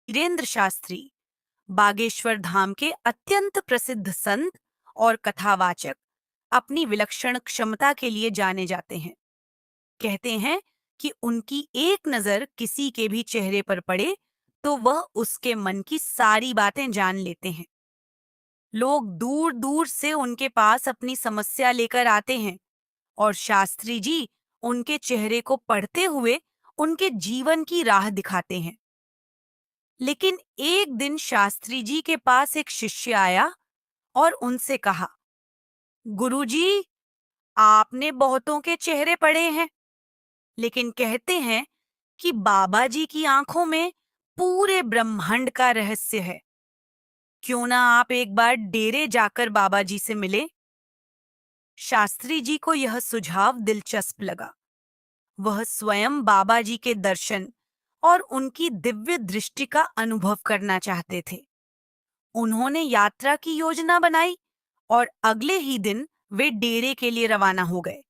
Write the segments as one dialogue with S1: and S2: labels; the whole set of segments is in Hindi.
S1: धीरेन्द्र शास्त्री बागेश्वर धाम के अत्यंत प्रसिद्ध संत और कथावाचक अपनी विलक्षण क्षमता के लिए जाने जाते हैं। कहते हैं कि उनकी एक नजर किसी के भी चेहरे पर पड़े तो वह उसके मन की सारी बातें जान लेते हैं। लोग दूर दूर से उनके पास अपनी समस्या लेकर आते हैं और शास्त्री जी उनके चेहरे को पढ़ते हुए उनके जीवन की राह दिखाते हैं। लेकिन एक दिन शास्त्री जी के पास एक शिष्य आया और उनसे कहा, गुरुजी, आपने बहुतों के चेहरे पढ़े हैं, लेकिन कहते हैं कि बाबा जी की आंखों में पूरे ब्रह्मांड का रहस्य है। क्यों ना आप एक बार डेरे जाकर बाबा जी से मिले। शास्त्री जी को यह सुझाव दिलचस्प लगा। वह स्वयं बाबा जी के दर्शन और उनकी दिव्य दृष्टि का अनुभव करना चाहते थे। उन्होंने यात्रा की योजना बनाई और अगले ही दिन वे डेरे के लिए रवाना हो गए।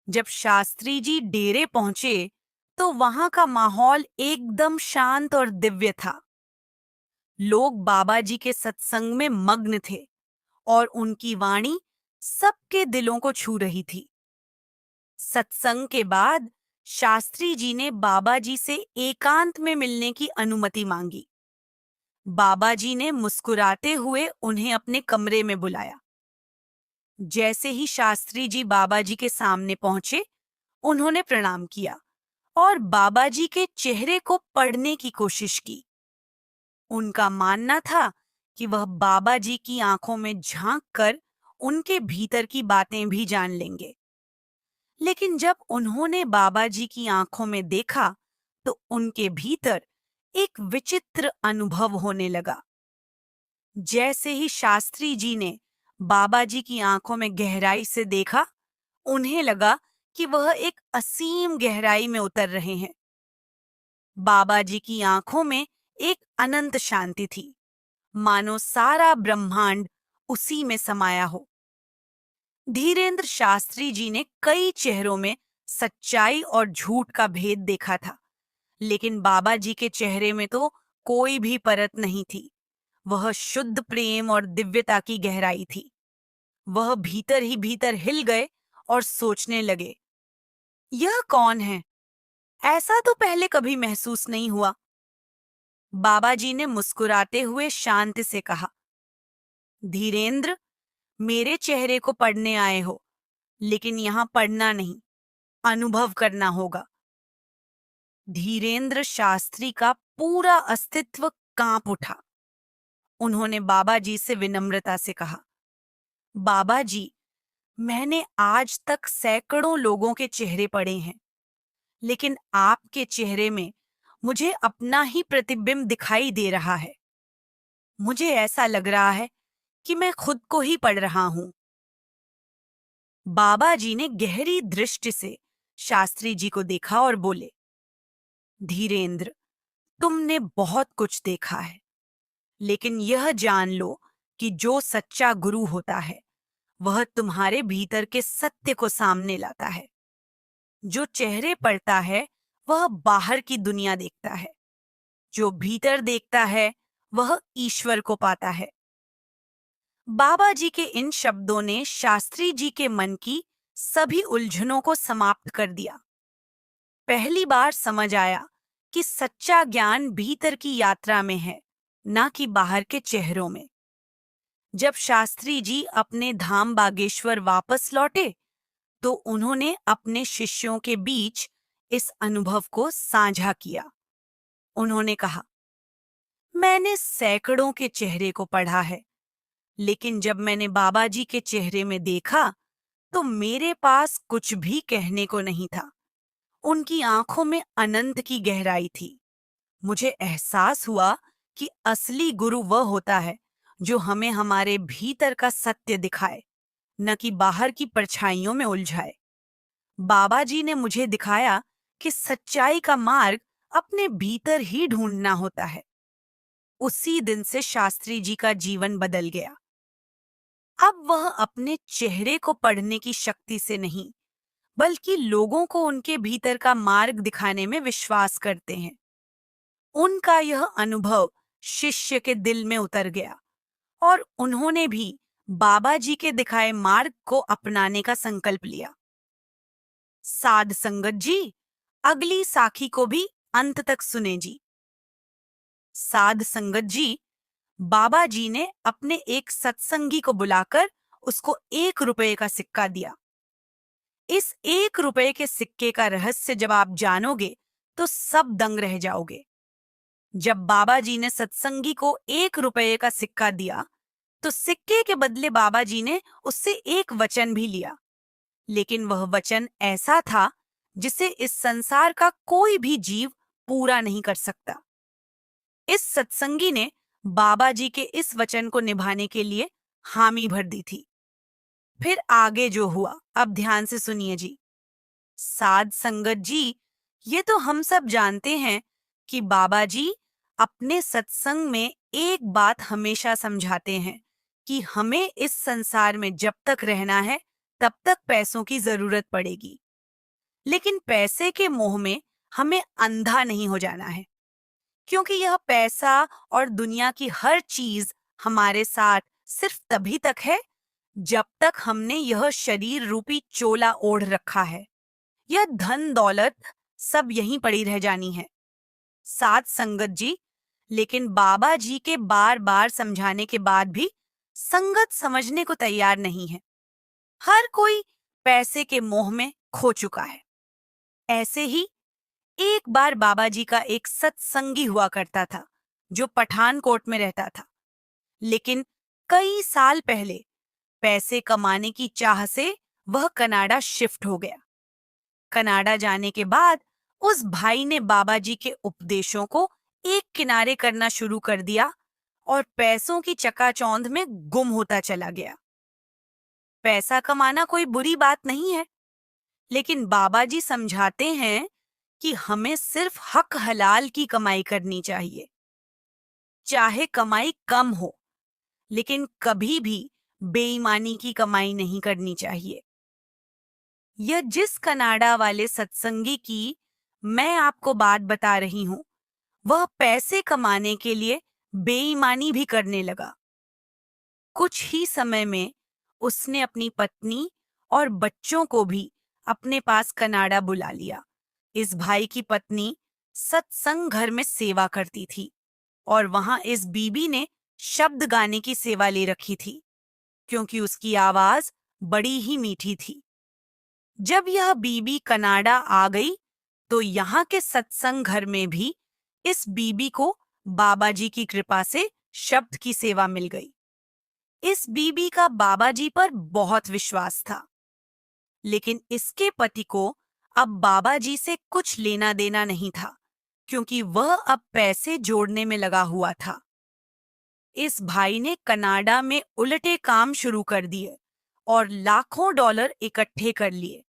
S1: जब शास्त्री जी डेरे पहुंचे तो वहां का माहौल एकदम शांत और दिव्य था। लोग बाबा जी के सत्संग में मग्न थे और उनकी वाणी सबके दिलों को छू रही थी। सत्संग के बाद शास्त्री जी ने बाबा जी से एकांत में मिलने की अनुमति मांगी। बाबा जी ने मुस्कुराते हुए उन्हें अपने कमरे में बुलाया। जैसे ही शास्त्री जी बाबा जी के सामने पहुंचे, उन्होंने प्रणाम किया और बाबा जी के चेहरे को पढ़ने की कोशिश की। उनका मानना था कि वह बाबा जी की आंखों में झांक कर उनके भीतर की बातें भी जान लेंगे। लेकिन जब उन्होंने बाबा जी की आंखों में देखा, तो उनके भीतर एक विचित्र अनुभव होने लगा। जैसे ही शास्त्री जी ने बाबा जी की आंखों में गहराई से देखा, उन्हें लगा कि वह एक असीम गहराई में उतर रहे हैं। बाबा जी की आंखों में एक अनंत शांति थी, मानो सारा ब्रह्मांड उसी में समाया हो। धीरेन्द्र शास्त्री जी ने कई चेहरों में सच्चाई और झूठ का भेद देखा था, लेकिन बाबा जी के चेहरे में तो कोई भी परत नहीं थी। वह शुद्ध प्रेम और दिव्यता की गहराई थी। वह भीतर ही भीतर हिल गए और सोचने लगे, यह कौन है? ऐसा तो पहले कभी महसूस नहीं हुआ। बाबा जी ने मुस्कुराते हुए शांति से कहा, धीरेन्द्र, मेरे चेहरे को पढ़ने आए हो, लेकिन यहाँ पढ़ना नहीं, अनुभव करना होगा। धीरेन्द्र शास्त्री का पूरा अस्तित्व कांप उठा। उन्होंने बाबा जी से विनम्रता से कहा, बाबा जी, मैंने आज तक सैकड़ों लोगों के चेहरे पढ़े हैं, लेकिन आपके चेहरे में मुझे अपना ही प्रतिबिंब दिखाई दे रहा है। मुझे ऐसा लग रहा है कि मैं खुद को ही पढ़ रहा हूं। बाबा जी ने गहरी दृष्टि से शास्त्री जी को देखा और बोले, धीरेन्द्र, तुमने बहुत कुछ देखा है, लेकिन यह जान लो कि जो सच्चा गुरु होता है, वह तुम्हारे भीतर के सत्य को सामने लाता है। जो चेहरे पढ़ता है, वह बाहर की दुनिया देखता है। जो भीतर देखता है, वह ईश्वर को पाता है। बाबा जी के इन शब्दों ने शास्त्री जी के मन की सभी उलझनों को समाप्त कर दिया। पहली बार समझ आया कि सच्चा ज्ञान भीतर की यात्रा में है, ना कि बाहर के चेहरों में। जब शास्त्री जी अपने धाम बागेश्वर वापस लौटे, तो उन्होंने अपने शिष्यों के बीच इस अनुभव को साझा किया। उन्होंने कहा, मैंने सैकड़ों के चेहरे को पढ़ा है, लेकिन जब मैंने बाबा जी के चेहरे में देखा, तो मेरे पास कुछ भी कहने को नहीं था। उनकी आंखों में अनंत की गहराई थी। मुझे एहसास हुआ कि असली गुरु वह होता है जो हमें हमारे भीतर का सत्य दिखाए, न कि बाहर की परछाइयों में उलझाए। बाबा जी ने मुझे दिखाया कि सच्चाई का मार्ग अपने भीतर ही ढूंढना होता है। उसी दिन से शास्त्री जी का जीवन बदल गया। अब वह अपने चेहरे को पढ़ने की शक्ति से नहीं, बल्कि लोगों को उनके भीतर का मार्ग दिखाने में विश्वास करते हैं। उनका यह अनुभव शिष्य के दिल में उतर गया और उन्होंने भी बाबा जी के दिखाए मार्ग को अपनाने का संकल्प लिया। साध संगत जी, अगली साखी को भी अंत तक सुने जी। साध संगत जी, बाबा जी ने अपने एक सत्संगी को बुलाकर उसको 1 रुपए का सिक्का दिया। इस 1 रुपए के सिक्के का रहस्य जब आप जानोगे तो सब दंग रह जाओगे। जब बाबा जी ने सत्संगी को 1 रुपए का सिक्का दिया तो सिक्के के बदले बाबा जी ने उससे एक वचन भी लिया, लेकिन वह वचन ऐसा था जिसे इस संसार का कोई भी जीव पूरा नहीं कर सकता। इस सत्संगी ने बाबा जी के इस वचन को निभाने के लिए हामी भर दी थी। फिर आगे जो हुआ अब ध्यान से सुनिए जी। साध संगत जी, ये तो हम सब जानते हैं कि बाबा जी अपने सत्संग में एक बात हमेशा समझाते हैं कि हमें इस संसार में जब तक रहना है तब तक पैसों की जरूरत पड़ेगी, लेकिन पैसे के मोह में हमें अंधा नहीं हो जाना है, क्योंकि यह पैसा और दुनिया की हर चीज हमारे साथ सिर्फ तभी तक है जब तक हमने यह शरीर रूपी चोला ओढ़ रखा है। यह धन दौलत सब यहीं पड़ी रह जानी है। साथ संगत जी, लेकिन बाबा जी के बार बार समझाने के बाद भी संगत समझने को तैयार नहीं है। हर कोई पैसे के मोह में खो चुका है। ऐसे ही एक बार बाबा जी का एक सत्संगी हुआ करता था जो पठानकोट में रहता था, लेकिन कई साल पहले पैसे कमाने की चाह से वह कनाडा शिफ्ट हो गया। कनाडा जाने के बाद उस भाई ने बाबा जी के उपदेशों को एक किनारे करना शुरू कर दिया और पैसों की चकाचौंध में गुम होता चला गया। पैसा कमाना कोई बुरी बात नहीं है, लेकिन बाबा जी समझाते हैं कि हमें सिर्फ हक हलाल की कमाई करनी चाहिए। चाहे कमाई कम हो, लेकिन कभी भी बेईमानी की कमाई नहीं करनी चाहिए। यह जिस कनाडा वाले सत्संगी की मैं आपको बात बता रही हूं, वह पैसे कमाने के लिए बेईमानी भी करने लगा। कुछ ही समय में उसने अपनी पत्नी और बच्चों को भी अपने पास कनाडा बुला लिया। इस भाई की पत्नी सत्संग घर में सेवा करती थी और वहां इस बीबी ने शब्द गाने की सेवा ले रखी थी, क्योंकि उसकी आवाज बड़ी ही मीठी थी। जब यह बीबी कनाडा आ गई तो यहाँ के सत्संग घर में भी इस बीबी को बाबा जी की कृपा से शब्द की सेवा मिल गई। इस बीबी का बाबा जी पर बहुत विश्वास था, लेकिन इसके पति को अब बाबा जी से कुछ लेना देना नहीं था, क्योंकि वह अब पैसे जोड़ने में लगा हुआ था। इस भाई ने कनाडा में उलटे काम शुरू कर दिए और लाखों डॉलर इकट्ठे कर लिए।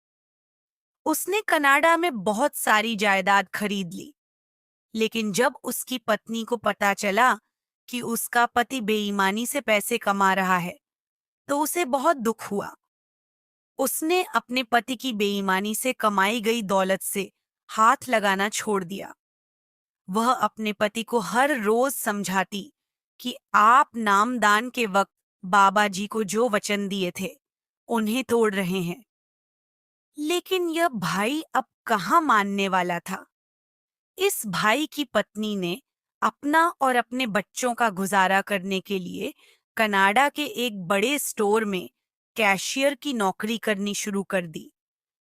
S1: उसने कनाडा में बहुत सारी जायदाद खरीद ली, लेकिन जब उसकी पत्नी को पता चला कि उसका पति बेईमानी से पैसे कमा रहा है, तो उसे बहुत दुख हुआ। उसने अपने पति की बेईमानी से कमाई गई दौलत से हाथ लगाना छोड़ दिया। वह अपने पति को हर रोज समझाती कि आप नामदान के वक्त बाबा जी को जो वचन दिए थे, उन्हें तोड़ रहे हैं। लेकिन यह भाई अब कहाँ मानने वाला था। इस भाई की पत्नी ने अपना और अपने बच्चों का गुजारा करने के लिए कनाडा के एक बड़े स्टोर में कैशियर की नौकरी करनी शुरू कर दी,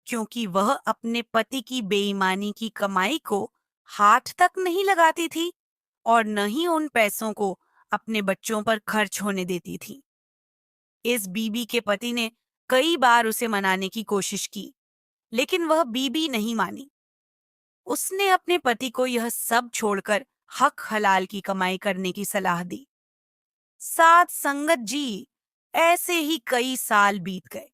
S1: क्योंकि वह अपने पति की बेईमानी की कमाई को हाथ तक नहीं लगाती थी और न ही उन पैसों को अपने बच्चों पर खर्च होने देती थी। इस बीबी के पति ने कई बार उसे मनाने की कोशिश की, लेकिन वह बीबी नहीं मानी। उसने अपने पति को यह सब छोड़कर हक हलाल की कमाई करने की सलाह दी। साथ संगत जी, ऐसे ही कई साल बीत गए।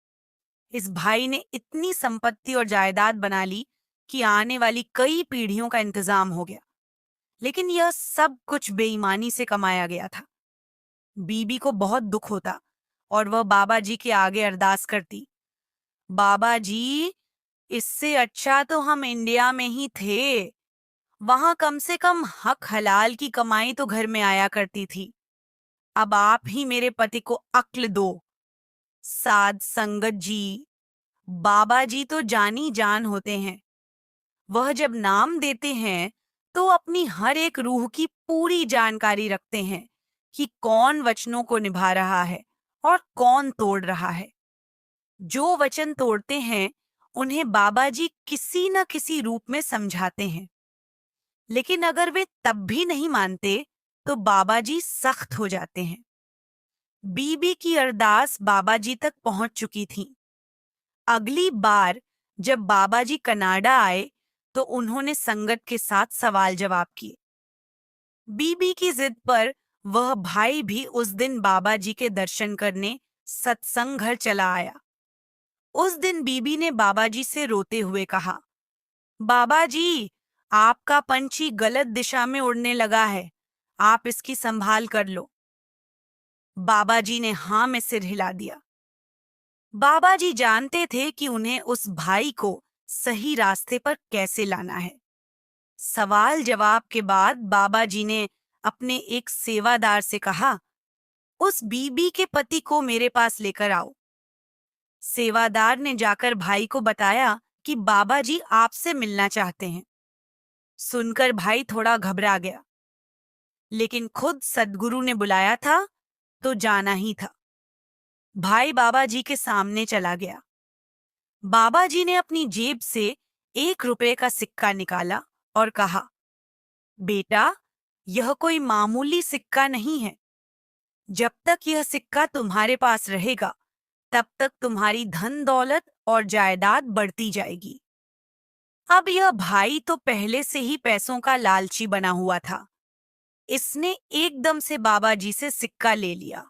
S1: इस भाई ने इतनी संपत्ति और जायदाद बना ली कि आने वाली कई पीढ़ियों का इंतजाम हो गया, लेकिन यह सब कुछ बेईमानी से कमाया गया था। बीबी को बहुत दुख होता और वह बाबा जी के आगे अरदास करती, बाबा जी, इससे अच्छा तो हम इंडिया में ही थे। वहां कम से कम हक हलाल की कमाई तो घर में आया करती थी। अब आप ही मेरे पति को अक्ल दो। साध संगत जी, बाबा जी तो जानी जान होते हैं। वह जब नाम देते हैं तो अपनी हर एक रूह की पूरी जानकारी रखते हैं कि कौन वचनों को निभा रहा है और कौन तोड़ रहा है। जो वचन तोड़ते हैं उन्हें बाबा जी किसी न किसी रूप में समझाते हैं, लेकिन अगर वे तब भी नहीं मानते तो बाबा जी सख्त हो जाते हैं। बीबी की अरदास बाबा जी तक पहुंच चुकी थी। अगली बार जब बाबा जी कनाडा आए तो उन्होंने संगत के साथ सवाल जवाब किए। बीबी की जिद पर वह भाई भी उस दिन बाबा जी के दर्शन करने सत्संग घर चला आया। उस दिन बीबी ने बाबा जी से रोते हुए कहा, बाबा जी, आपका पंछी गलत दिशा में उड़ने लगा है, आप इसकी संभाल कर लो। बाबा जी ने हाँ में सिर हिला दिया। बाबा जी जानते थे कि उन्हें उस भाई को सही रास्ते पर कैसे लाना है। सवाल जवाब के बाद बाबा जी ने अपने एक सेवादार से कहा, उस बीबी के पति को मेरे पास लेकर आओ। सेवादार ने जाकर भाई को बताया कि बाबा जी आपसे मिलना चाहते हैं। सुनकर भाई थोड़ा घबरा गया, लेकिन खुद सद्गुरु ने बुलाया था तो जाना ही था। भाई बाबा जी के सामने चला गया। बाबा जी ने अपनी जेब से 1 रुपए का सिक्का निकाला और कहा, बेटा, यह कोई मामूली सिक्का नहीं है। जब तक यह सिक्का तुम्हारे पास रहेगा तब तक तुम्हारी धन दौलत और जायदाद बढ़ती जाएगी। अब यह भाई तो पहले से ही पैसों का लालची बना हुआ था। इसने एकदम से बाबा जी से सिक्का ले लिया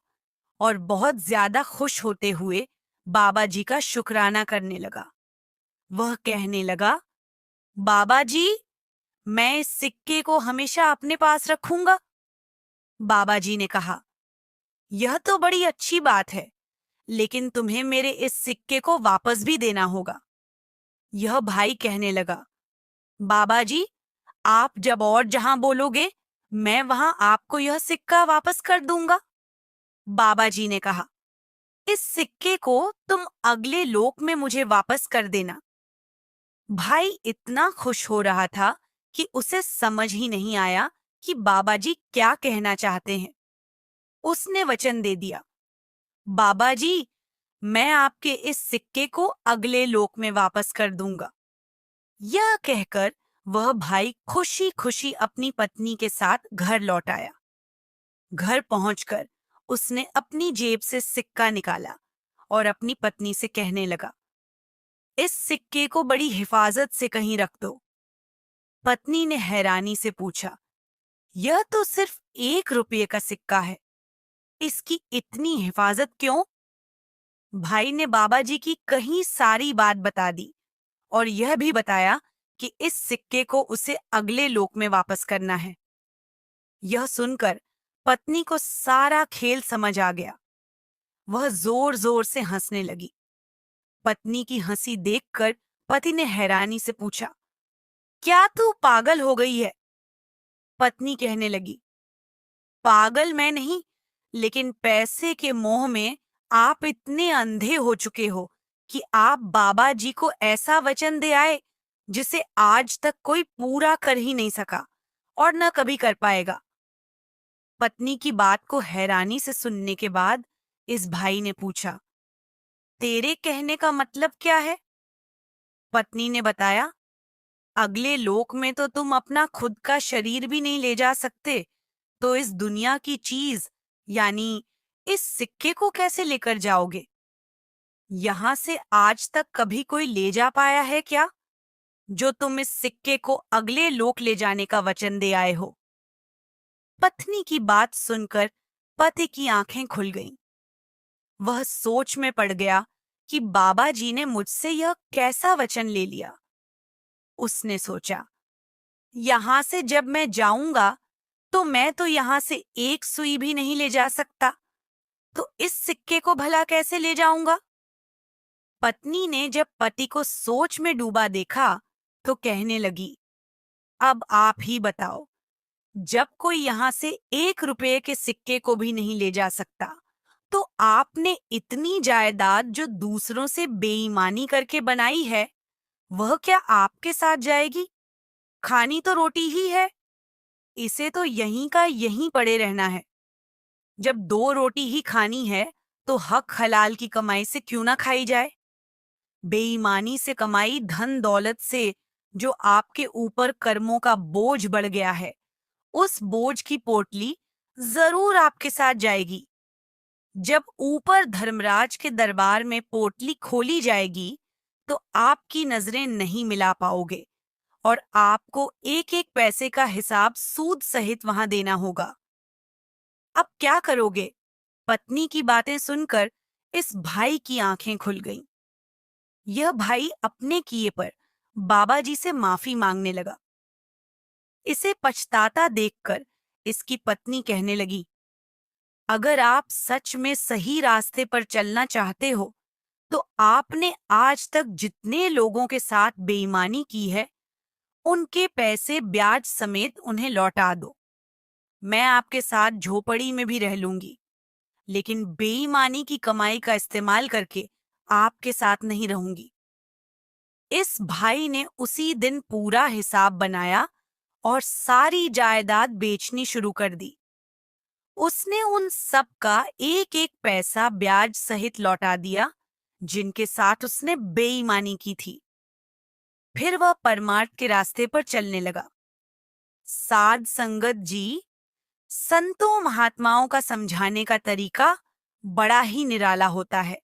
S1: और बहुत ज्यादा खुश होते हुए बाबा जी का शुक्राना करने लगा। वह कहने लगा, बाबा जी, मैं इस सिक्के को हमेशा अपने पास रखूंगा। बाबा जी ने कहा, यह तो बड़ी अच्छी बात है, लेकिन तुम्हें मेरे इस सिक्के को वापस भी देना होगा। यह भाई कहने लगा, बाबा जी, आप जब और जहां बोलोगे मैं वहां आपको यह सिक्का वापस कर दूंगा। बाबा जी ने कहा, इस सिक्के को तुम अगले लोक में मुझे वापस कर देना। भाई इतना खुश हो रहा था कि उसे समझ ही नहीं आया कि बाबा जी क्या कहना चाहते हैं। उसने वचन दे दिया, बाबा जी, मैं आपके इस सिक्के को अगले लोक में वापस कर दूंगा। यह कहकर वह भाई खुशी खुशी अपनी पत्नी के साथ घर लौट आया। घर पहुंचकर उसने अपनी जेब से सिक्का निकाला और अपनी पत्नी से कहने लगा, इस सिक्के को बड़ी हिफाजत से कहीं रख दो। पत्नी ने हैरानी से पूछा, यह तो सिर्फ 1 रुपये का सिक्का है, इसकी इतनी हिफाजत क्यों? भाई ने बाबा जी की कहीं सारी बात बता दी और यह भी बताया कि इस सिक्के को उसे अगले लोक में वापस करना है। यह सुनकर पत्नी को सारा खेल समझ आ गया। वह जोर जोर से हंसने लगी। पत्नी की हंसी देखकर पति ने हैरानी से पूछा, क्या तू पागल हो गई है? पत्नी कहने लगी, पागल मैं नहीं, लेकिन पैसे के मोह में आप इतने अंधे हो चुके हो कि आप बाबा जी को ऐसा वचन दे आए जिसे आज तक कोई पूरा कर ही नहीं सका और न कभी कर पाएगा। पत्नी की बात को हैरानी से सुनने के बाद इस भाई ने पूछा, तेरे कहने का मतलब क्या है? पत्नी ने बताया, अगले लोक में तो तुम अपना खुद का शरीर भी नहीं ले जा सकते, तो इस दुनिया की चीज यानी इस सिक्के को कैसे लेकर जाओगे? यहां से आज तक कभी कोई ले जा पाया है क्या, जो तुम इस सिक्के को अगले लोक ले जाने का वचन दे आए हो? पत्नी की बात सुनकर पति की आंखें खुल गईं। वह सोच में पड़ गया कि बाबा जी ने मुझसे यह कैसा वचन ले लिया। उसने सोचा, यहां से जब मैं जाऊंगा तो मैं तो यहां से एक सुई भी नहीं ले जा सकता, तो इस सिक्के को भला कैसे ले जाऊंगा? पत्नी ने जब पति को सोच में डूबा देखा तो कहने लगी, अब आप ही बताओ, जब कोई यहाँ से 1 रुपए के सिक्के को भी नहीं ले जा सकता, तो आपने इतनी जायदाद जो दूसरों से बेईमानी करके बनाई है, वह क्या आपके साथ जाएगी? खानी तो रोटी ही है, इसे तो यहीं का यहीं पड़े रहना है। जब 2 रोटी ही खानी है, तो हक हलाल की कमाई से क्यों ना खाई जाए? बेईमानी से कमाई धन दौलत से जो आपके ऊपर कर्मों का बोझ बढ़ गया है, उस बोझ की पोटली जरूर आपके साथ जाएगी। जब ऊपर धर्मराज के दरबार में पोटली खोली जाएगी, तो आपकी नजरें नहीं मिला पाओगे और आपको एक एक पैसे का हिसाब सूद सहित वहां देना होगा। अब क्या करोगे? पत्नी की बातें सुनकर इस भाई की आंखें खुल गईं। यह भाई अपने किए पर बाबा जी से माफी मांगने लगा। इसे पछताता देखकर इसकी पत्नी कहने लगी, अगर आप सच में सही रास्ते पर चलना चाहते हो, तो आपने आज तक जितने लोगों के साथ बेईमानी की है, उनके पैसे ब्याज समेत उन्हें लौटा दो। मैं आपके साथ झोपड़ी में भी रह लूंगी, लेकिन बेईमानी की कमाई का इस्तेमाल करके आपके साथ नहीं रहूंगी। इस भाई ने उसी दिन पूरा हिसाब बनाया और सारी जायदाद बेचनी शुरू कर दी। उसने उन सब का एक एक पैसा ब्याज सहित लौटा दिया, जिनके साथ उसने बेईमानी की थी। फिर वह परमार्थ के रास्ते पर चलने लगा। साध संगत जी, संतों महात्माओं का समझाने का तरीका बड़ा ही निराला होता है।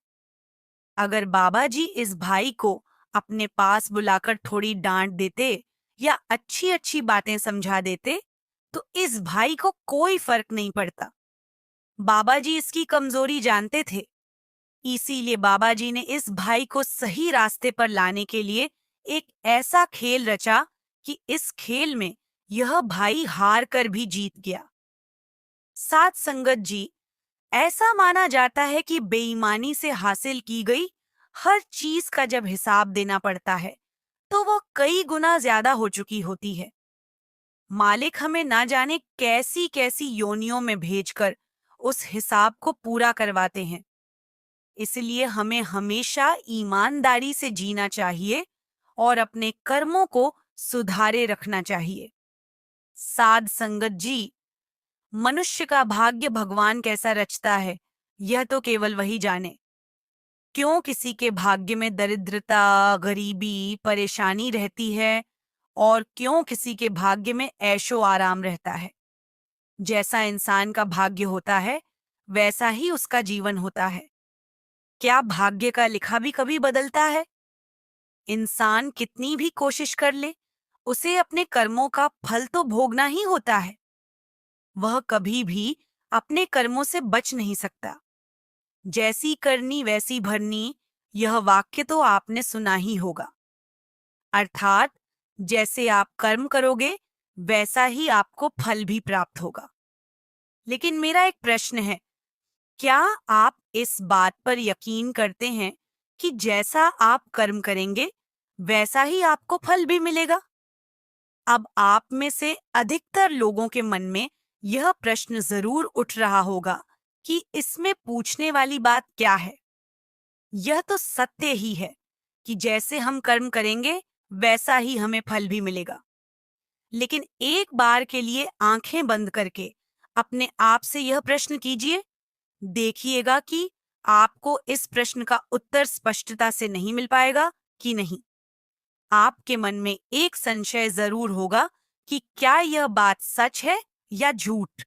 S1: अगर बाबा जी इस भाई को अपने पास बुलाकर थोड़ी डांट देते या अच्छी अच्छी बातें समझा देते, तो इस भाई को कोई फर्क नहीं पड़ता। बाबा जी इसकी कमजोरी जानते थे, इसीलिए बाबा जी ने इस भाई को सही रास्ते पर लाने के लिए एक ऐसा खेल रचा कि इस खेल में यह भाई हार कर भी जीत गया। साथ संगत जी, ऐसा माना जाता है कि बेईमानी से हासिल की गई हर चीज का जब हिसाब देना पड़ता है, तो वह कई गुना ज्यादा हो चुकी होती है। मालिक हमें ना जाने कैसी कैसी योनियों में भेजकर उस हिसाब को पूरा करवाते हैं। इसलिए हमें हमेशा ईमानदारी से जीना चाहिए और अपने कर्मों को सुधारे रखना चाहिए। साध संगत जी, मनुष्य का भाग्य भगवान कैसा रचता है, यह तो केवल वही जाने। क्यों किसी के भाग्य में दरिद्रता, गरीबी, परेशानी रहती है और क्यों किसी के भाग्य में ऐशो आराम रहता है। जैसा इंसान का भाग्य होता है, वैसा ही उसका जीवन होता है। क्या भाग्य का लिखा भी कभी बदलता है? इंसान कितनी भी कोशिश कर ले, उसे अपने कर्मों का फल तो भोगना ही होता है। वह कभी भी अपने कर्मों से बच नहीं सकता। जैसी करनी वैसी भरनी, यह वाक्य तो आपने सुना ही होगा। अर्थात जैसे आप कर्म करोगे, वैसा ही आपको फल भी प्राप्त होगा। लेकिन मेरा एक प्रश्न है, क्या आप इस बात पर यकीन करते हैं कि जैसा आप कर्म करेंगे, वैसा ही आपको फल भी मिलेगा? अब आप में से अधिकतर लोगों के मन में यह प्रश्न जरूर उठ रहा होगा कि इसमें पूछने वाली बात क्या है। यह तो सत्य ही है कि जैसे हम कर्म करेंगे, वैसा ही हमें फल भी मिलेगा। लेकिन एक बार के लिए आंखें बंद करके अपने आप से यह प्रश्न कीजिए, देखिएगा कि आपको इस प्रश्न का उत्तर स्पष्टता से नहीं मिल पाएगा कि नहीं। आपके मन में एक संशय जरूर होगा कि क्या यह बात सच है या झूठ।